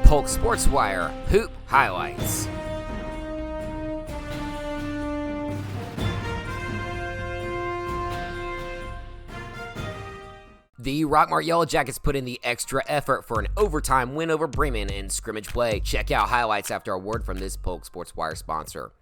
Polk Sports Wire Hoop Highlights. The Rockmart Yellow Jackets put in the extra effort for an overtime win over Bremen in scrimmage play. Check out highlights after a word from this Polk Sports Wire sponsor.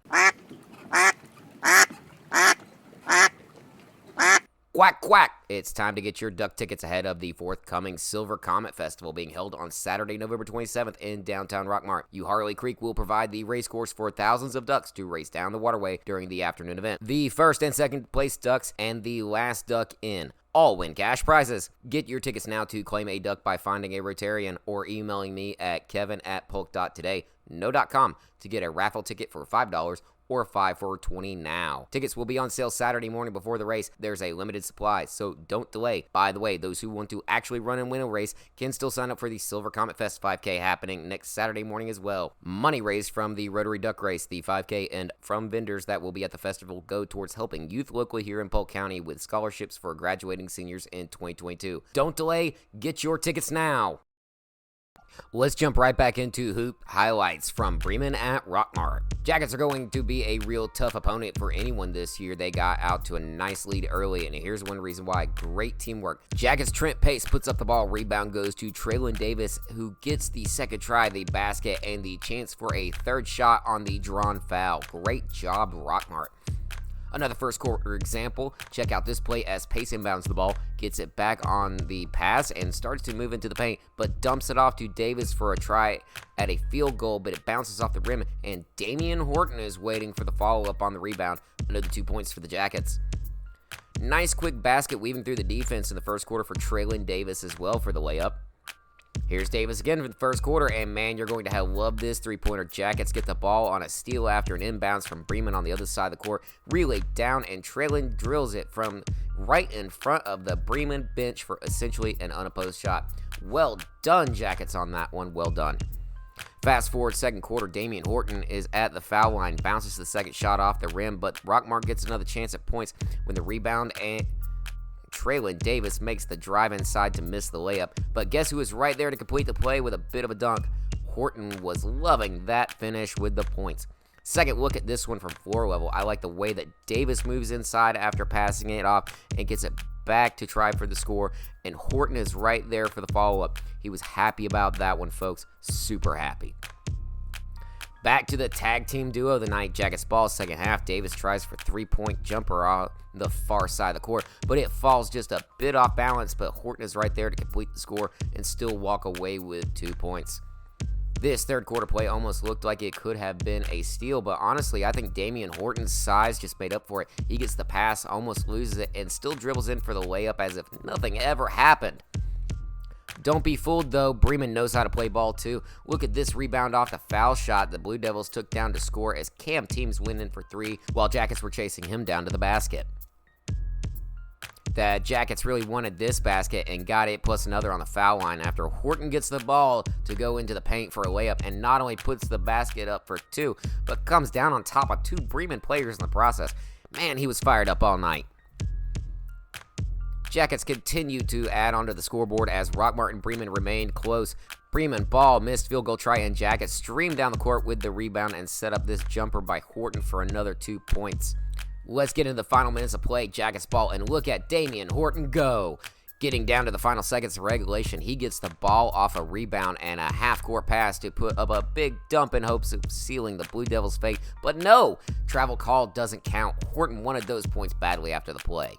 Quack, quack! It's time to get your duck tickets ahead of the forthcoming Silver Comet Festival being held on Saturday, November 27th in downtown Rockmart. Harley Creek will provide the race course for thousands of ducks to race down the waterway during the afternoon event. The first and second place ducks and the last duck in all win cash prizes. Get your tickets now to claim a duck by finding a Rotarian or emailing me at kevin@polk.today, no.com, to get a raffle ticket for $5 or 5 for $20 now. Tickets will be on sale Saturday morning before the race. There's a limited supply, so don't delay. By the way, those who want to actually run and win a race can still sign up for the Silver Comet Fest 5K happening next Saturday morning as well. Money raised from the Rotary Duck Race, the 5K, and from vendors that will be at the festival go towards helping youth locally here in Polk County with scholarships for graduating seniors in 2022. Don't delay, get your tickets now. Let's jump right back into hoop highlights from Bremen at Rockmart. Jackets are going to be a real tough opponent for anyone this year. They got out to a nice lead early, and here's one reason why. Great teamwork. Jackets' Trent Pace puts up the ball. Rebound goes to Traylon Davis, who gets the second try, the basket, and the chance for a third shot on the drawn foul. Great job, Rockmart. Another first quarter example, check out this play as Pace inbounds the ball, gets it back on the pass, and starts to move into the paint, but dumps it off to Davis for a try at a field goal, but it bounces off the rim, and Damian Horton is waiting for the follow-up on the rebound. Another 2 points for the Jackets. Nice quick basket weaving through the defense in the first quarter for Traylon Davis as well for the layup. Here's Davis again for the first quarter, and man, you're going to love this three-pointer. Jackets get the ball on a steal after an inbounds from Bremen on the other side of the court. Relay down, and Traylon drills it from right in front of the Bremen bench for essentially an unopposed shot. Well done, Jackets, on that one. Well done. Fast forward second quarter, Damian Horton is at the foul line, bounces the second shot off the rim, but Rockmart gets another chance at points when the rebound and Traylon Davis makes the drive inside to miss the layup, but guess who is right there to complete the play with a bit of a dunk? Horton was loving that finish with the points. Second look at this one from floor level. I like the way that Davis moves inside after passing it off and gets it back to try for the score, and Horton is right there for the follow-up. He was happy about that one, folks. Super happy. Back to the tag team duo of the night. Jackets ball second half. Davis tries for three-point jumper on the far side of the court, but it falls just a bit off balance, but Horton is right there to complete the score and still walk away with 2 points. This third quarter play almost looked like it could have been a steal, but honestly, I think Damian Horton's size just made up for it. He gets the pass, almost loses it, and still dribbles in for the layup as if nothing ever happened. Don't be fooled, though. Bremen knows how to play ball, too. Look at this rebound off the foul shot the Blue Devils took down to score as Cam Teams went in for three while Jackets were chasing him down to the basket. The Jackets really wanted this basket and got it plus another on the foul line after Horton gets the ball to go into the paint for a layup and not only puts the basket up for two, but comes down on top of two Bremen players in the process. Man, he was fired up all night. Jackets continue to add onto the scoreboard as Rockmart and Bremen remained close. Bremen ball, missed field goal try, and Jackets streamed down the court with the rebound and set up this jumper by Horton for another 2 points. Let's get into the final minutes of play. Jackets ball, and look at Damian Horton go. Getting down to the final seconds of regulation, he gets the ball off a rebound and a half-court pass to put up a big dump in hopes of sealing the Blue Devils' fate. But no, travel call doesn't count. Horton wanted those points badly after the play.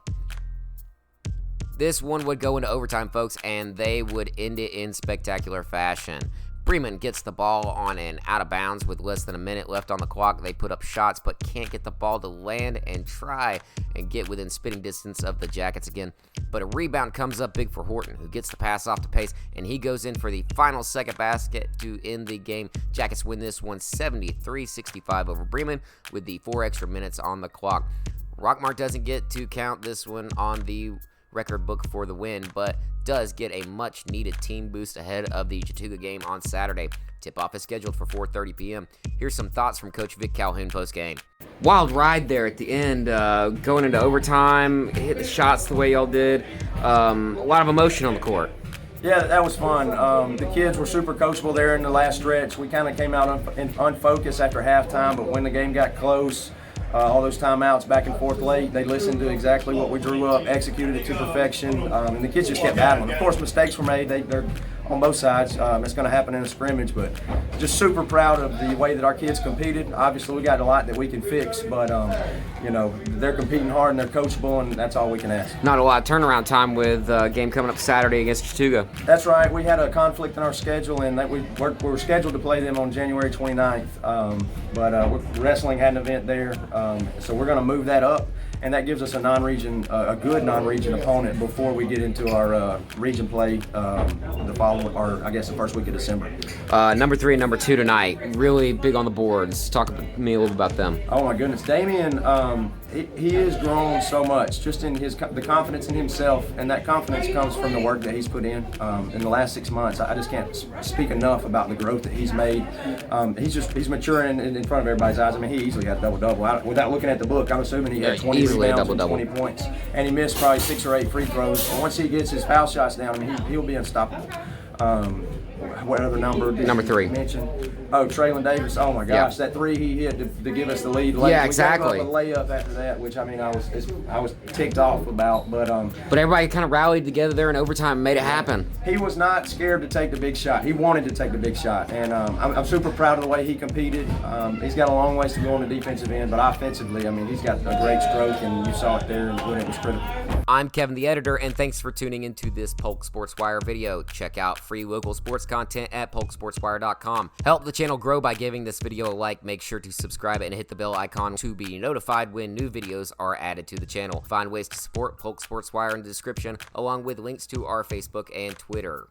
This one would go into overtime, folks, and they would end it in spectacular fashion. Bremen gets the ball on an out of bounds with less than a minute left on the clock. They put up shots but can't get the ball to land and try and get within spitting distance of the Jackets again. But a rebound comes up big for Horton, who gets the pass off to Pace, and he goes in for the final second basket to end the game. Jackets win this one 73-65 over Bremen with the 4 extra minutes on the clock. Rockmart doesn't get to count this one on the record book for the win, but does get a much needed team boost ahead of the Chattooga game on Saturday. Tip-off is scheduled for 4:30 p.m. Here's some thoughts from Coach Vic Calhoun post-game. Wild ride there at the end, going into overtime, hit the shots the way y'all did. A lot of emotion on the court. Yeah, that was fun. The kids were super coachable there in the last stretch. We kind of came out unfocused after halftime, but when the game got close, all those timeouts back and forth late, they listened to exactly what we drew up, executed it to perfection, and the kids just kept battling. Of course, mistakes were made. They're on both sides. It's going to happen in a scrimmage, but just super proud of the way that our kids competed. Obviously, we got a lot that we can fix, but they're competing hard and they're coachable, and that's all we can ask. Not a lot of turnaround time with game coming up Saturday against Chattooga. That's right. We had a conflict in our schedule, and that we were scheduled to play them on January 29th, but wrestling had an event there, so we're going to move that up. And that gives us a good non-region opponent before we get into our region play the first week of December. Number 3 and number 2 tonight, really big on the boards. Talk to me a little bit about them. Oh my goodness, Damien, he has grown so much, just in the confidence in himself, and that confidence comes from the work that he's put in the last 6 months. I just can't speak enough about the growth that he's made. He's maturing in front of everybody's eyes. I mean, he easily had double-double. Without looking at the book, I'm assuming he had 20 rebounds and 20 points, and he missed probably 6 or 8 free throws. And once he gets his foul shots down, I mean, he'll be unstoppable. What other number did Number 3. you mention? Oh, Traylon Davis. Oh my gosh, that 3 he hit to give us the lead. Yeah, exactly. We gave up a layup after that, which I mean I was ticked off about, but everybody kind of rallied together there in overtime and made it happen. He was not scared to take the big shot. He wanted to take the big shot, and I'm super proud of the way he competed. He's got a long ways to go on the defensive end, but offensively, I mean, he's got a great stroke, and you saw it there when it was critical. I'm Kevin, the editor, and thanks for tuning into this Polk Sports Wire video. Check out free local sports content at polksportswire.com. Help the channel grow by giving this video a like. Make sure to subscribe and hit the bell icon to be notified when new videos are added to the channel. Find ways to support Polk Sports Wire in the description, along with links to our Facebook and Twitter.